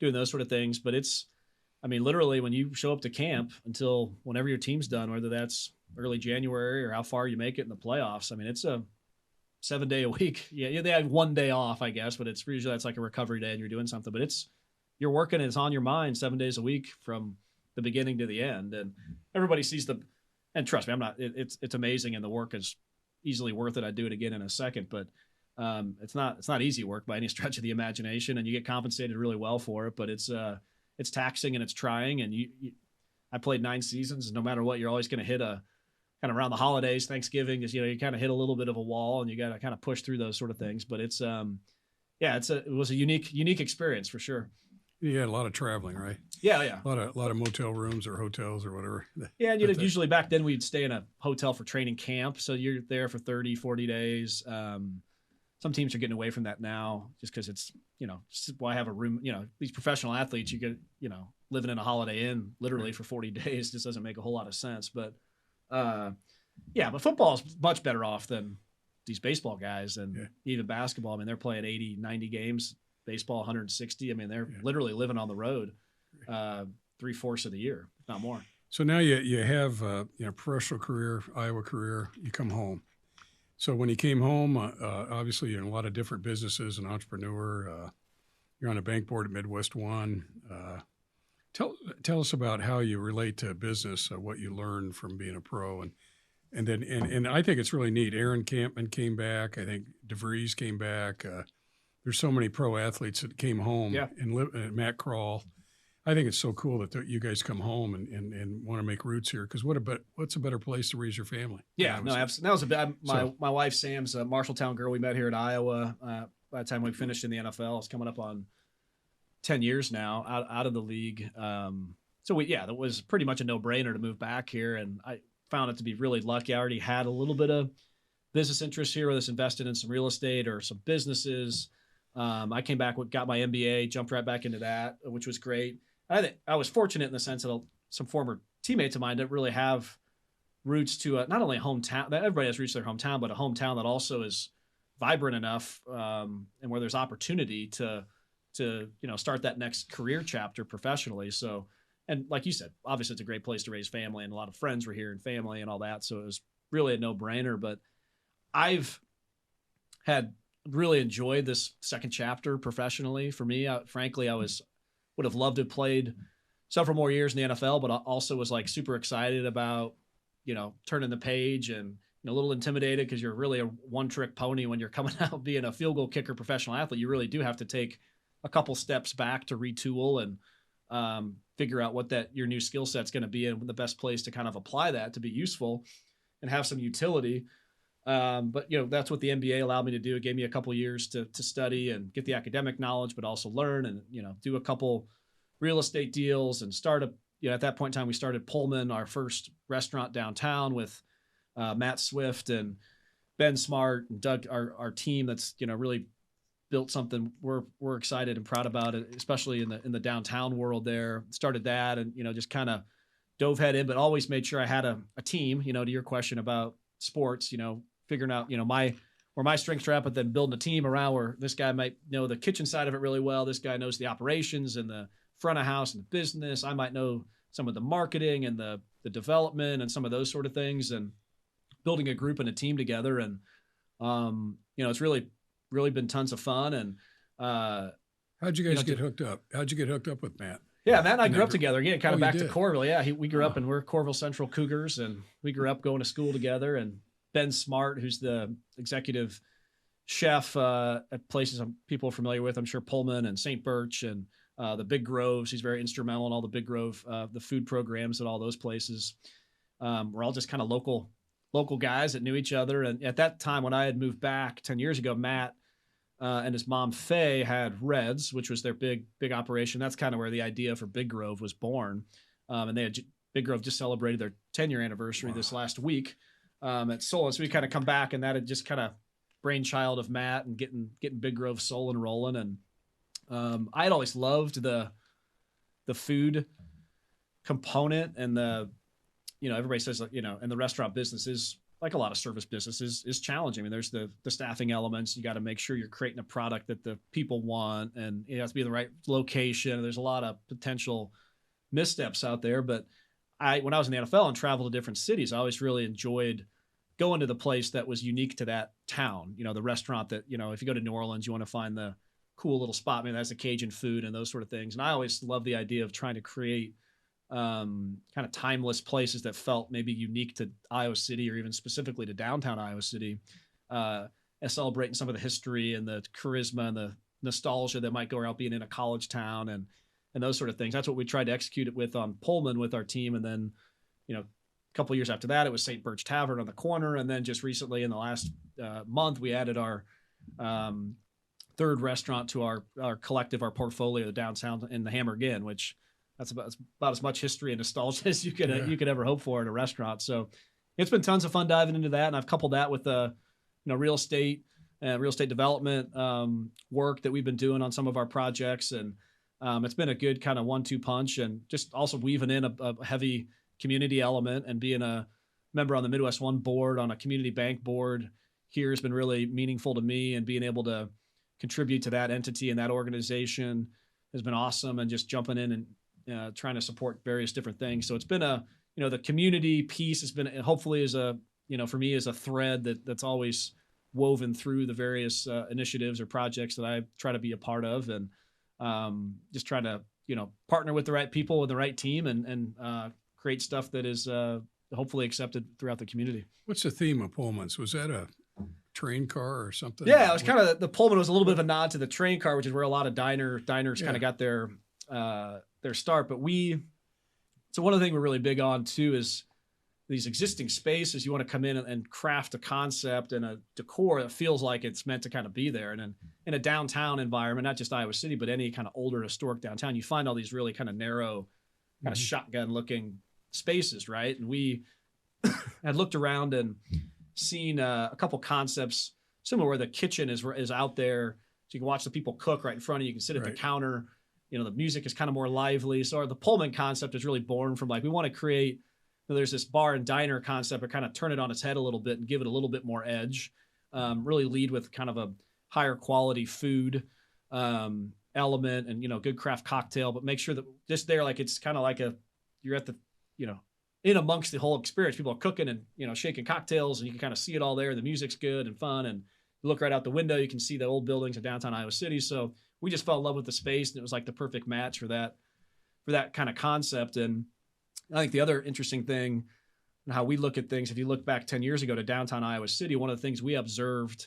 doing those sort of things. But literally when you show up to camp until whenever your team's done, whether that's early January or how far you make it in the playoffs, I mean, it's a 7 day a week. Yeah, they have 1 day off, I guess, but it's usually that's like a recovery day and you're doing something. But you're working and it's on your mind 7 days a week from the beginning to the end. And everybody sees and trust me, it's amazing, and the work is easily worth it. I'd do it again in a second, but it's not easy work by any stretch of the imagination, and you get compensated really well for it, but it's taxing and it's trying. And I played 9 seasons, and no matter what, you're always going to hit a kind of around the holidays, Thanksgiving is, you kind of hit a little bit of a wall, and you got to kind of push through those sort of things. But it was a unique experience for sure. You had a lot of traveling, right? Yeah. A lot of motel rooms or hotels or whatever. Yeah, and usually back then we'd stay in a hotel for training camp. So you're there for 30, 40 days. Some teams are getting away from that now just because it's, why have a room, these professional athletes, you get, living in a Holiday Inn literally for 40 days just doesn't make a whole lot of sense. But but football is much better off than these baseball guys, and even basketball. I mean, they're playing 80, 90 games. Baseball 160. I mean, they're literally living on the road 3/4 of the year, if not more. So now you have professional career, Iowa career. You come home. So when you came home, obviously you're in a lot of different businesses, an entrepreneur. You're on a bank board at Midwest One. Tell us about how you relate to business, what you learned from being a pro, and then I think it's really neat. Aaron Campman came back. I think DeVries came back. There's so many pro athletes that came home, and Matt Krall. I think it's so cool that you guys come home and want to make roots here, because what's a better place to raise your family? Yeah, no, absolutely. That was my wife Sam's a Marshalltown girl. We met here at Iowa. By the time we finished in the NFL, it's coming up on 10 years now out of the league. That was pretty much a no-brainer to move back here. And found it to be really lucky. I already had a little bit of business interest here, whether it's invested in some real estate or some businesses. I came back, got my MBA, jumped right back into that, which was great. I think I was fortunate in the sense that some former teammates of mine didn't really have roots to not only a hometown, that everybody has roots to their hometown, but a hometown that also is vibrant enough and where there's opportunity to start that next career chapter professionally. So, and like you said, obviously it's a great place to raise family, and a lot of friends were here and family and all that. So it was really a no-brainer. But I've had really enjoyed this second chapter professionally. For me, frankly, I would have loved to have played several more years in the NFL, but I also was like super excited about, turning the page and a little intimidated because you're really a one-trick pony when you're coming out being a field goal kicker professional athlete. You really do have to take a couple steps back to retool and figure out what your new skill set's going to be and the best place to kind of apply that to be useful and have some utility. But that's what the MBA allowed me to do. It gave me a couple years to study and get the academic knowledge, but also learn and, do a couple real estate deals and start at that point in time, we started Pullman, our first restaurant downtown with Matt Swift and Ben Smart and Doug, our team that's, really built something we're excited and proud about it, especially in the downtown world there. Started that and, just kind of dove head in, but always made sure I had a team, to your question about sports, figuring out, where my strengths are at, but then building a team around where this guy might know the kitchen side of it really well. This guy knows the operations and the front of house and the business. I might know some of the marketing and the development and some of those sort of things, and building a group and a team together. And, it's really, really been tons of fun. And, how'd you guys get hooked up? How'd you get hooked up with Matt? Yeah, Matt and I grew up together. Again, kind of back to Corville. Yeah, we grew up and we're Corville Central Cougars, and we grew up going to school together. And Ben Smart, who's the executive chef at places people are familiar with, I'm sure Pullman and St. Birch and the Big Groves. He's very instrumental in all the Big Grove, the food programs at all those places. We're all just kind of local guys that knew each other. And at that time, when I had moved back 10 years ago, Matt and his mom Faye had Reds, which was their big operation. That's kind of where the idea for Big Grove was born. And they had Big Grove just celebrated their 10-year anniversary this last week at Solon. So we kind of come back, and that had just kind of brainchild of Matt and getting Big Grove Solon rolling. And I had always loved the food component and everybody says, and the restaurant business is like a lot of service businesses is challenging. I mean, there's the staffing elements. You got to make sure you're creating a product that the people want, and it has to be in the right location. There's a lot of potential missteps out there. But when I was in the NFL and traveled to different cities, I always really enjoyed going to the place that was unique to that town. The restaurant that, if you go to New Orleans, you want to find the cool little spot. Maybe that's the Cajun food and those sort of things. And I always love the idea of trying to create kind of timeless places that felt maybe unique to Iowa City, or even specifically to downtown Iowa City, and celebrating some of the history and the charisma and the nostalgia that might go around being in a college town and those sort of things. That's what we tried to execute it with on Pullman with our team. And then, a couple of years after that, it was St. Birch Tavern on the corner. And then just recently in the last month, we added our third restaurant to our collective, our portfolio downtown in the Hamburg Inn, which that's about as much history and nostalgia as you could ever hope for in a restaurant. So it's been tons of fun diving into that. And I've coupled that with real estate development work that we've been doing on some of our projects. And it's been a good kind of 1-2 punch, and just also weaving in a heavy community element, and being a member on the Midwest One board, on a community bank board here has been really meaningful to me, and being able to contribute to that entity and that organization has been awesome, and just jumping in and trying to support various different things. So it's been the community piece has been, hopefully for me, is a thread that's always woven through the various initiatives or projects that I try to be a part of, and just trying to, partner with the right people with the right team and create stuff that is hopefully accepted throughout the community. What's the theme of Pullman's? Was that a train car or something? Yeah, it was kind of, the Pullman was a little bit of a nod to the train car, which is where a lot of diners kind of got their start. But so one of the things we're really big on too is these existing spaces. You want to come in and craft a concept and a decor that feels like it's meant to kind of be there. And then in a downtown environment, not just Iowa City, but any kind of older historic downtown, you find all these really kind of narrow, kind of shotgun looking spaces, right? And we I'd looked around and seen a couple concepts similar where the kitchen is out there. So you can watch the people cook right in front of you. You can sit at the counter. The music is kind of more lively. So the Pullman concept is really born from we want to create, there's this bar and diner concept, but kind of turn it on its head a little bit and give it a little bit more edge. Really lead with kind of a higher quality food element and, good craft cocktail, but make sure that just there, it's kind of you're at the, in amongst the whole experience. People are cooking and, shaking cocktails, and you can kind of see it all there. The music's good and fun. And you look right out the window, you can see the old buildings of downtown Iowa City. So we just fell in love with the space, and it was the perfect match for that kind of concept. And I think the other interesting thing and how we look at things, if you look back 10 years ago to downtown Iowa City, one of the things we observed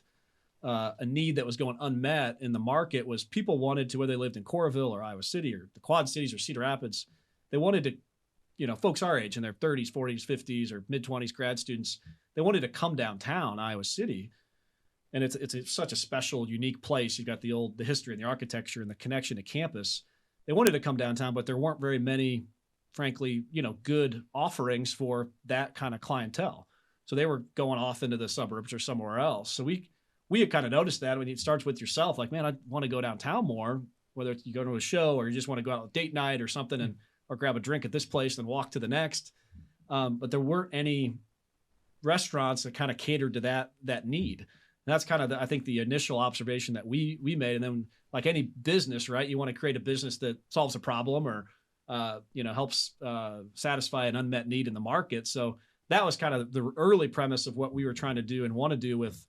a need that was going unmet in the market was people wanted to, whether they lived in Coralville or Iowa City or the Quad Cities or Cedar Rapids, they wanted to, folks our age in their 30s, 40s, 50s, or mid-20s grad students, they wanted to come downtown Iowa City. And it's such a special, unique place. You've got the history and the architecture and the connection to campus. They wanted to come downtown, but there weren't very many, frankly, good offerings for that kind of clientele. So they were going off into the suburbs or somewhere else. So we had kind of noticed that when it starts with yourself, man, I want to go downtown more, whether it's you go to a show or you just want to go out on a date night or something or grab a drink at this place and walk to the next. But there weren't any restaurants that kind of catered to that need. And that's kind of, I think, the initial observation that we made. And then like any business, right, you want to create a business that solves a problem or, helps satisfy an unmet need in the market. So that was kind of the early premise of what we were trying to do and want to do with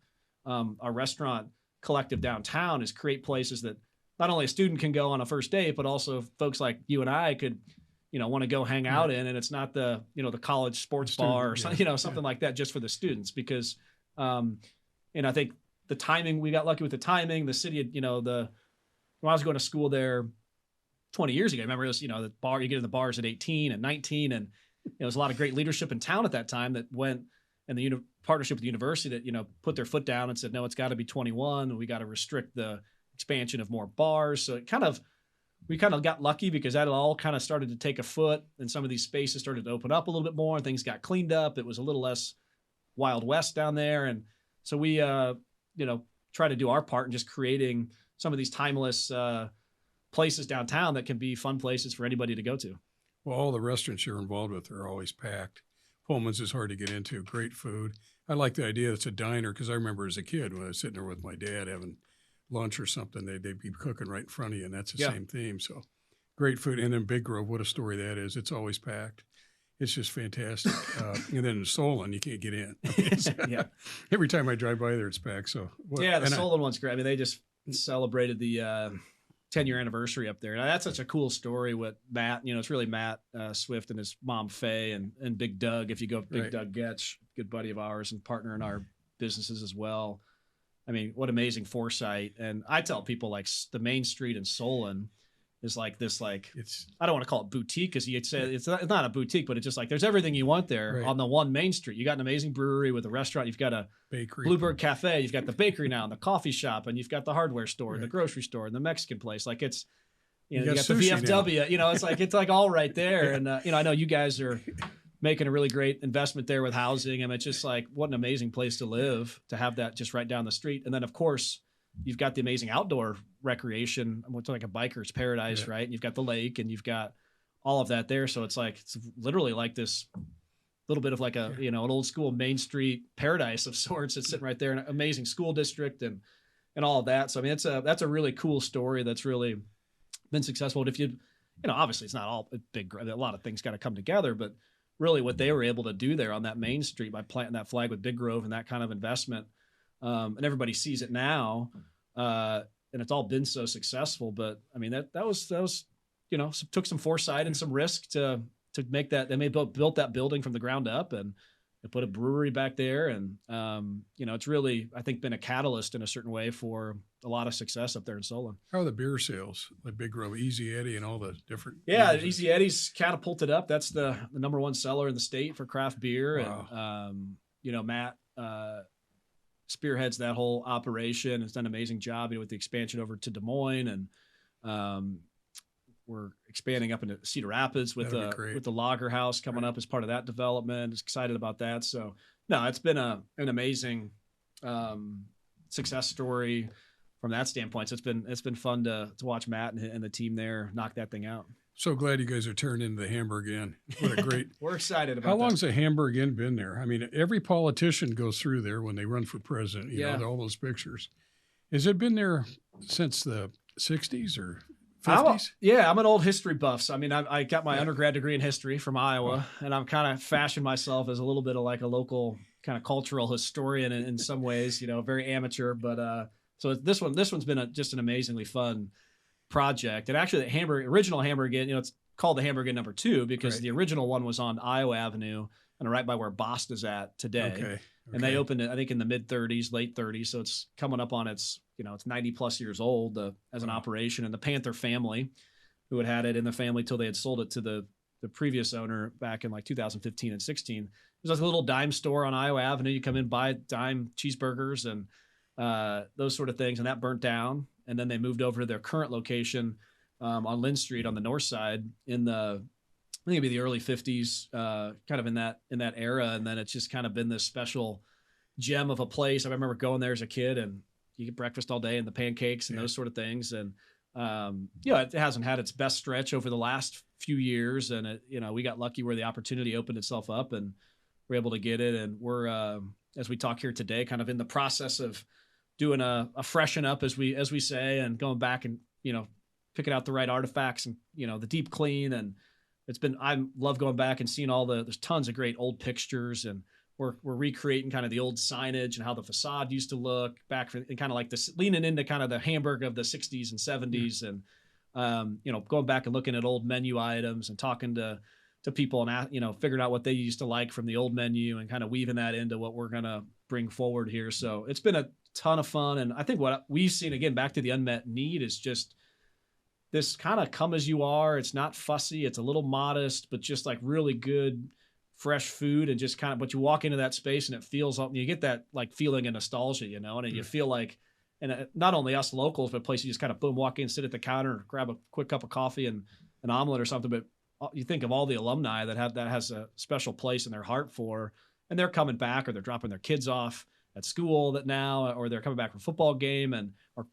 our restaurant collective downtown, is create places that not only a student can go on a first date, but also folks like you and I could, want to go hang out in. And it's not the, the college sports bar or something, something like that just for the students, because, and I think the timing, we got lucky with the timing. The city, when I was going to school there 20 years ago, I remember it was, the bar, you get in the bars at 18 and 19, and there was a lot of great leadership in town at that time that went, and the partnership with the university that, put their foot down and said, no, it's got to be 21, and we got to restrict the expansion of more bars. So we kind of got lucky because that all kind of started to take a foot, and some of these spaces started to open up a little bit more and things got cleaned up. It was a little less Wild West down there. And so we, try to do our part in just creating some of these timeless places downtown that can be fun places for anybody to go to. Well, all the restaurants you're involved with are always packed. Pullman's is hard to get into. Great food. I like the idea that it's a diner, because I remember as a kid when I was sitting there with my dad having lunch or something, they'd be cooking right in front of you, and that's the same theme. So great food. And then Big Grove, what a story that is. It's always packed. It's just fantastic. And then in Solon, you can't get in. Every time I drive by there, it's packed. So the Solon one's great. I mean, they just celebrated the 10-year anniversary up there. Now, that's such a cool story with Matt. It's really Matt Swift and his mom, Faye, and Big Doug. If you go, Big Doug Getch, good buddy of ours and partner in our businesses as well. I mean, what amazing foresight. And I tell people, the main street in Solon is it's, I don't want to call it boutique, because you'd say it's not a boutique, but it's just there's everything you want there on the one main street. You got an amazing brewery with a restaurant. You've got a bakery, Bluebird Cafe. You've got the bakery now and the coffee shop, and you've got the hardware store and the grocery store and the Mexican place. It's, you got the VFW, it's all right there. And, I know you guys are making a really great investment there with housing. I mean, it's just what an amazing place to live, to have that just right down the street. And then of course you've got the amazing outdoor recreation. It's like a biker's paradise, right? And you've got the lake and you've got all of that there. So it's literally this little bit of an old school Main Street paradise of sorts. It's sitting right there, an amazing school district and all of that. So I mean, that's a really cool story that's really been successful. And if obviously it's not all big, a lot of things got to come together, but really what they were able to do there on that Main Street by planting that flag with Big Grove and that kind of investment, and everybody sees it now, and it's all been so successful. But I mean, that was took some foresight and some risk to make that. They built that building from the ground up, and they put a brewery back there, and it's really, I think, been a catalyst in a certain way for a lot of success up there in Solon. How are the beer sales, like Big Grove, Easy Eddie, and all the different? Yeah, Easy Eddie's catapulted up. That's the number one seller in the state for craft beer. Wow. And Matt spearheads that whole operation. Has done an amazing job with the expansion over to Des Moines, and we're expanding up into Cedar Rapids with the Lager House coming up as part of that development. Just excited about that. So no, it's been an amazing success story from that standpoint. So it's been fun to watch Matt and the team there knock that thing out. So glad you guys are turned into the Hamburg Inn. What a great. We're excited about How long's the Hamburg Inn been there? I mean, every politician goes through there when they run for president, you know, all those pictures. Has it been there since the 60s or 50s? I'm an old history buff. So, I mean, I got my undergrad degree in history from Iowa, and I'm kind of fashioned myself as a little bit of like a local kind of cultural historian in some ways, you know, very amateur. But so this one's been just an amazingly fun project. And actually the original Hamburg Inn, you know, it's called the Hamburg Inn number 2 because the original one was on Iowa Avenue and right by where Boston is at today. Okay. And they opened it, I think, in the mid 30s, late 30s. So it's coming up on its 90 plus years old as an operation. And the Panther family, who had it in the family till they had sold it to the previous owner back in like 2015 and 16. It was like a little dime store on Iowa Avenue. You come in, buy dime cheeseburgers and those sort of things. And that burnt down. And then they moved over to their current location on Lynn Street on the north side in I think it'd be the early 50s, kind of in that era. And then it's just kind of been this special gem of a place. I remember going there as a kid and you get breakfast all day and the pancakes and those sort of things. And, it hasn't had its best stretch over the last few years. And, we got lucky where the opportunity opened itself up and we're able to get it. And we're, as we talk here today, kind of in the process of doing a freshen up, as we say, and going back and, picking out the right artifacts and, the deep clean. And I love going back and seeing there's tons of great old pictures, and we're recreating kind of the old signage and how the facade used to look back and kind of like this, leaning into kind of the Hamburg of the 60s and 70s. And, going back and looking at old menu items and talking to people and, figuring out what they used to like from the old menu and kind of weaving that into what we're going to bring forward here. So it's been a ton of fun. And I think what we've seen, again, back to the unmet need, is just this kind of come as you are. It's not fussy. It's a little modest, but just like really good, fresh food. And just kind of, but you walk into that space and it feels, you get that like feeling of nostalgia, and you feel like, and not only us locals, but places you just kind of boom, walk in, sit at the counter, grab a quick cup of coffee and an omelet or something. But you think of all the alumni that has a special place in their heart for, and they're coming back or they're dropping their kids off at school or they're coming back from a football game or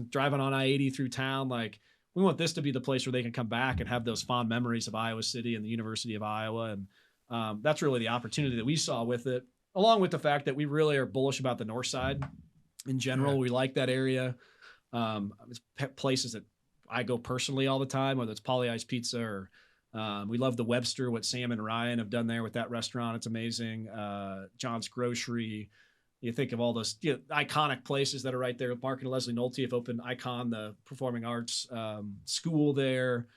driving on I-80 through town. Like, we want this to be the place where they can come back and have those fond memories of Iowa City and the University of Iowa. And that's really the opportunity that we saw with it, along with the fact that we really are bullish about the north side in general. Yeah. We like that area. It's places that I go personally all the time, whether it's Polly Ice Pizza or we love the Webster, what Sam and Ryan have done there with that restaurant. It's amazing. John's Grocery. You think of all those iconic places that are right there. Mark and Leslie Nolte have opened Icon, the performing arts school there.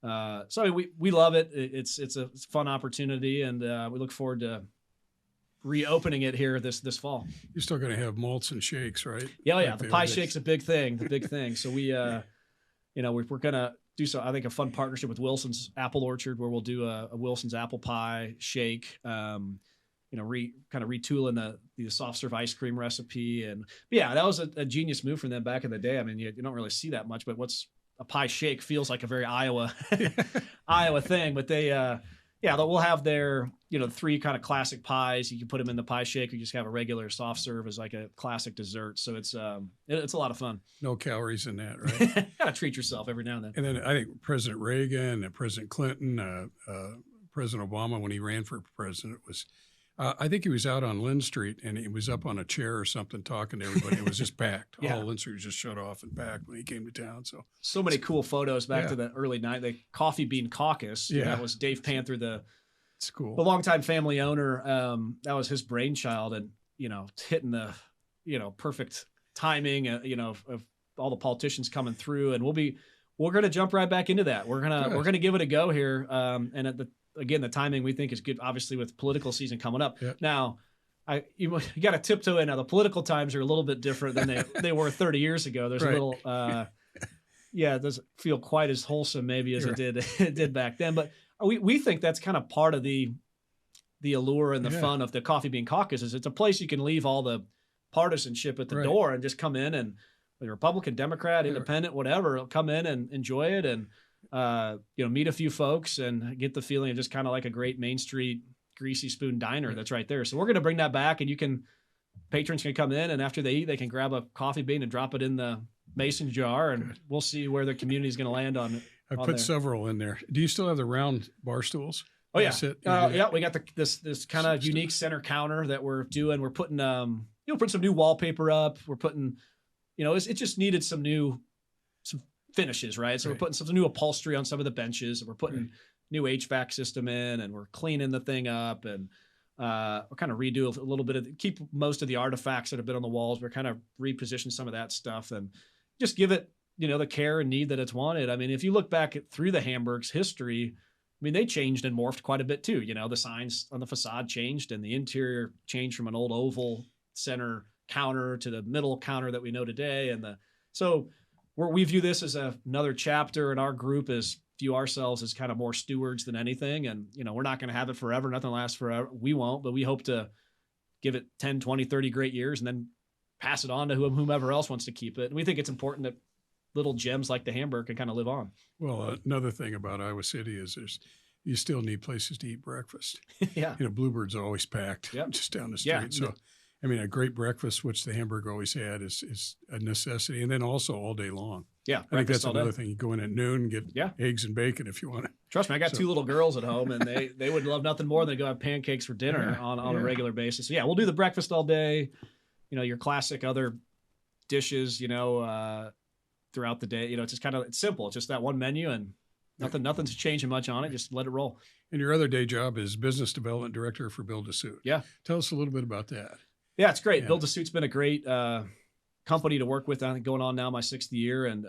So I mean, we love it. It's a fun opportunity, and we look forward to reopening it here this fall. You're still going to have malts and shakes, right? Yeah. The pie shake's a big thing. So we, we're going to do I think a fun partnership with Wilson's Apple Orchard, where we'll do a Wilson's apple pie shake. Kind of retooling the soft serve ice cream recipe. And that was a genius move from them back in the day. I mean, you don't really see that much, but what's a pie shake feels like a very Iowa thing. But we'll have their, 3 kind of classic pies. You can put them in the pie shake, or you just have a regular soft serve as like a classic dessert. So it's a lot of fun. No calories in that, right? Gotta treat yourself every now and then. And then I think President Reagan and President Clinton, President Obama, when he ran for president, was I think he was out on Lynn Street, and he was up on a chair or something talking to everybody. It was just packed. All Lynn Street was just shut off and packed when he came to town. So many cool photos back to the early night. The Coffee Bean Caucus. Yeah, that was Dave Panther, it's cool. The longtime family owner. That was his brainchild, and hitting the perfect timing. Of all the politicians coming through, and we're gonna jump right back into that. We're gonna give it a go here, and Again, the timing we think is good, obviously, with political season coming up. Yep. Now, you got to tiptoe in. Now, the political times are a little bit different than they were 30 years ago. There's a little, it doesn't feel quite as wholesome maybe as it did back then. But we think that's kind of part of the allure and the fun of the Coffee Bean Caucus. Is it's a place you can leave all the partisanship at the door and just come in, and whether Republican, Democrat, Independent, whatever, come in and enjoy it. And meet a few folks and get the feeling of just kind of like a great Main Street greasy spoon diner that's right there. So we're going to bring that back, and patrons can come in, and after they eat, they can grab a coffee bean and drop it in the mason jar, and we'll see where the community is going to land on it. I put several in there. Do you still have the round bar stools? Oh yeah. Yeah. We got this kind of unique center counter that we're doing. We're putting, putting some new wallpaper up. We're putting, it just needed some finishes, right? So we're putting some new upholstery on some of the benches, and we're putting new HVAC system in, and we're cleaning the thing up, and we're kind of redo a little bit keep most of the artifacts that have been on the walls. We're kind of reposition some of that stuff and just give it, the care and need that it's wanted. I mean, if you look back through the Hamburg's history, I mean, they changed and morphed quite a bit too. The signs on the facade changed, and the interior changed from an old oval center counter to the middle counter that we know today. So we view this as another chapter, and our group view ourselves as kind of more stewards than anything. And, we're not going to have it forever. Nothing lasts forever. We won't, but we hope to give it 10, 20, 30 great years and then pass it on to whomever else wants to keep it. And we think it's important that little gems like the Hamburg can kind of live on. Well, another thing about Iowa City is you still need places to eat breakfast. Yeah. Bluebird's always packed just down the street. Yeah. So, I mean, a great breakfast, which the Hamburg always had, is a necessity. And then also all day long. Yeah. I think that's another thing. You go in at noon and get eggs and bacon if you want it. Trust me, I got two little girls at home, and they would love nothing more than to go have pancakes for dinner on a regular basis. So, we'll do the breakfast all day. Your classic other dishes, throughout the day. It's just it's simple. It's just that one menu, and nothing's changing much on it. Just let it roll. And your other day job is business development director for Build a Suit. Yeah. Tell us a little bit about that. Yeah, it's great. Yeah. Build a Suit's been a great company to work with. I think going on now my 6th year, and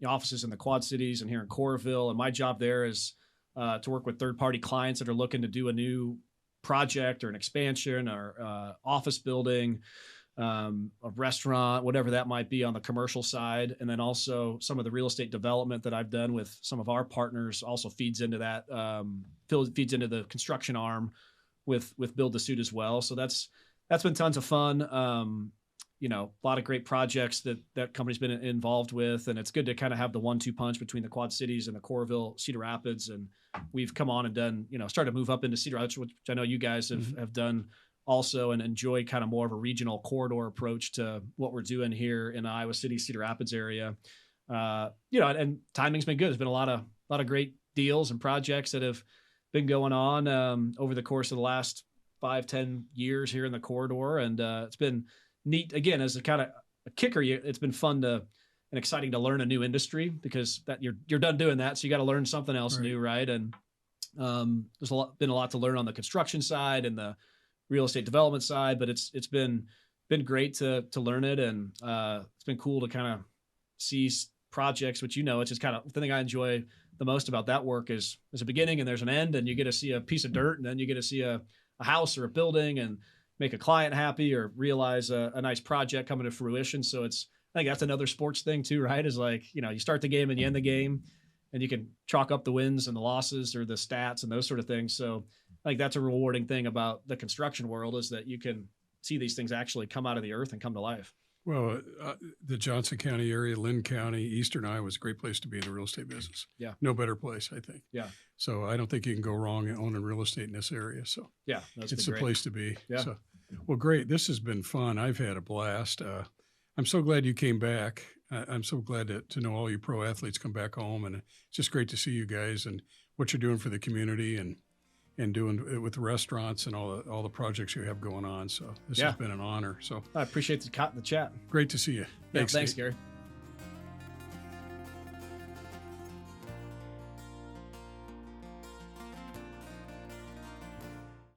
offices in the Quad Cities and here in Coralville. And my job there is to work with third-party clients that are looking to do a new project or an expansion or office building, a restaurant, whatever that might be on the commercial side. And then also some of the real estate development that I've done with some of our partners also feeds into that, feeds into the construction arm with Build a Suit as well. So that's been tons of fun. A lot of great projects that company's been involved with, and it's good to kind of have the 1-2 punch between the Quad Cities and the Coralville, Cedar Rapids. And we've come on and done, started to move up into Cedar Rapids, which I know you guys have done also, and enjoy kind of more of a regional corridor approach to what we're doing here in the Iowa City, Cedar Rapids area. And timing's been good. There's been a lot of great deals and projects that have been going on over the course of the last 5-10 years here in the corridor. And it's been neat, again, as a kind of a kicker. It's been fun and exciting to learn a new industry, because that you're done doing that. So you got to learn something else new. Right. And there's been a lot to learn on the construction side and the real estate development side, but it's been great to learn it. And it's been cool to kind of see projects, which, it's just kind of the thing I enjoy the most about that work is there's a beginning and there's an end, and you get to see a piece of dirt, and then you get to see a house or a building and make a client happy or realize a nice project coming to fruition. So I think that's another sports thing too, right? Is like, you start the game and you end the game, and you can chalk up the wins and the losses or the stats and those sort of things. So I think that's a rewarding thing about the construction world, is that you can see these things actually come out of the earth and come to life. Well, the Johnson County area, Lynn County, Eastern Iowa is a great place to be in the real estate business. Yeah. No better place, I think. Yeah. So I don't think you can go wrong owning real estate in this area. So yeah, it's the place to be. Yeah. So, well, great. This has been fun. I've had a blast. I'm so glad you came back. I'm so glad to know all you pro athletes come back home, and it's just great to see you guys and what you're doing for the community and doing it with the restaurants and all the projects you have going on. So this has been an honor. So I appreciate the chat. Great to see you. Thanks, Gary.